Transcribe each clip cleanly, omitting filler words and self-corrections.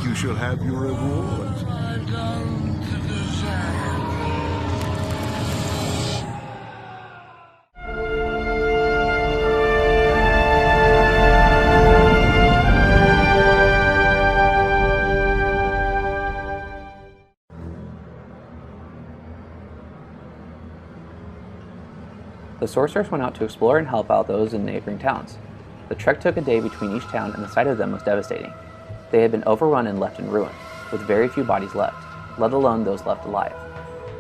you shall have your reward. The sorceress went out to explore and help out those in neighboring towns. The trek took a day between each town, and the sight of them was devastating. They had been overrun and left in ruin, with very few bodies left, let alone those left alive.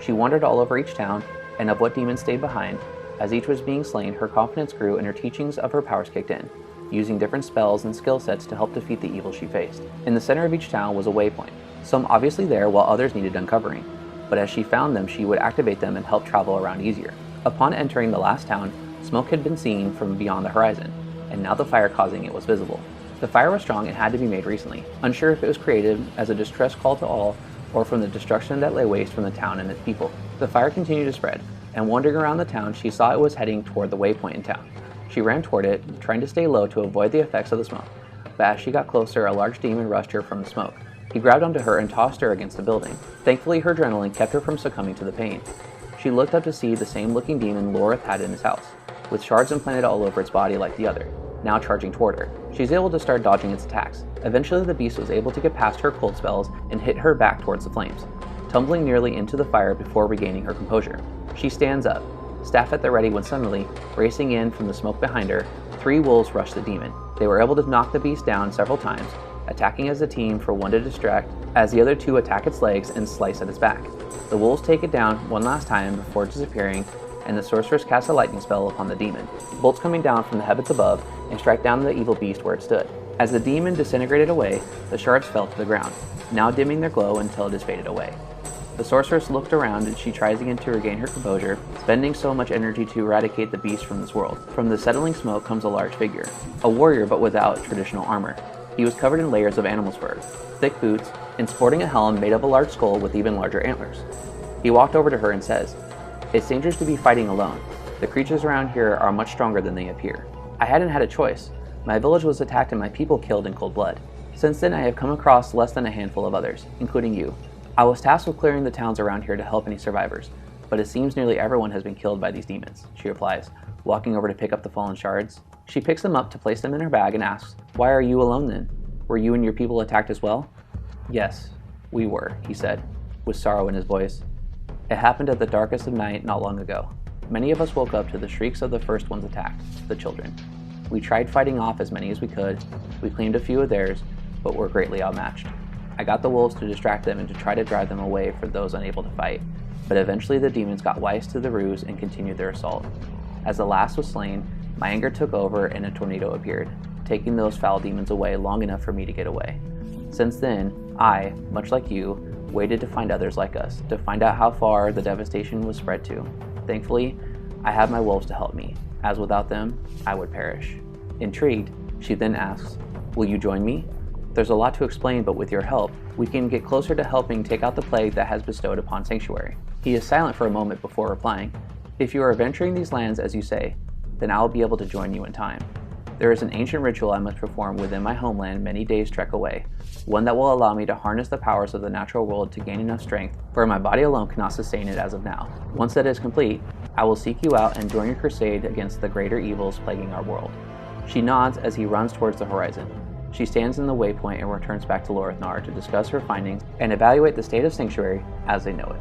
She wandered all over each town, and of what demons stayed behind. As each was being slain, her confidence grew and her teachings of her powers kicked in, using different spells and skill sets to help defeat the evil she faced. In the center of each town was a waypoint, some obviously there while others needed uncovering, but as she found them she would activate them and help travel around easier. Upon entering the last town, smoke had been seen from beyond the horizon, and now the fire causing it was visible. The fire was strong and had to be made recently, unsure if it was created as a distress call to all or from the destruction that lay waste from the town and its people. The fire continued to spread, and wandering around the town she saw it was heading toward the waypoint in town. She ran toward it, trying to stay low to avoid the effects of the smoke, but as she got closer a large demon rushed her from the smoke. He grabbed onto her and tossed her against the building. Thankfully her adrenaline kept her from succumbing to the pain. She looked up to see the same looking demon Lorith had in his house, with shards implanted all over its body like the other, now charging toward her. She's able to start dodging its attacks. Eventually the beast was able to get past her cold spells and hit her back towards the flames, tumbling nearly into the fire before regaining her composure. She stands up, staff at the ready when suddenly, racing in from the smoke behind her, 3 wolves rushed the demon. They were able to knock the beast down several times, attacking as a team for one to distract as the other 2 attack its legs and slice at its back. The wolves take it down one last time before disappearing, and the sorceress casts a lightning spell upon the demon, bolts coming down from the heavens above and strike down the evil beast where it stood. As the demon disintegrated away, the shards fell to the ground, now dimming their glow until it has faded away. The sorceress looked around and she tries again to regain her composure, spending so much energy to eradicate the beast from this world. From the settling smoke comes a large figure, a warrior but without traditional armor. He was covered in layers of animal's fur, thick boots, and sporting a helm made of a large skull with even larger antlers. He walked over to her and says, "It's dangerous to be fighting alone. The creatures around here are much stronger than they appear. I hadn't had a choice. My village was attacked and my people killed in cold blood. Since then I have come across less than a handful of others, including you. I was tasked with clearing the towns around here to help any survivors, but it seems nearly everyone has been killed by these demons," she replies, walking over to pick up the fallen shards. She picks them up to place them in her bag and asks, "Why are you alone then? Were you and your people attacked as well?" "Yes, we were," he said, with sorrow in his voice. "It happened at the darkest of night not long ago. Many of us woke up to the shrieks of the first ones attacked, the children. We tried fighting off as many as we could. We claimed a few of theirs, but were greatly outmatched. I got the wolves to distract them and to try to drive them away for those unable to fight, but eventually the demons got wise to the ruse and continued their assault. As the last was slain, my anger took over and a tornado appeared, taking those foul demons away long enough for me to get away. Since then, I, much like you, waited to find others like us, to find out how far the devastation was spread to. Thankfully, I have my wolves to help me, as without them, I would perish." Intrigued, she then asks, "Will you join me? There's a lot to explain, but with your help, we can get closer to helping take out the plague that has bestowed upon Sanctuary." He is silent for a moment before replying, "If you are venturing these lands as you say, then I will be able to join you in time. There is an ancient ritual I must perform within my homeland many days' trek away, one that will allow me to harness the powers of the natural world to gain enough strength where my body alone cannot sustain it as of now. Once that is complete, I will seek you out and join your crusade against the greater evils plaguing our world." She nods as he runs towards the horizon. She stands in the waypoint and returns back to Lorithnar to discuss her findings and evaluate the state of Sanctuary as they know it.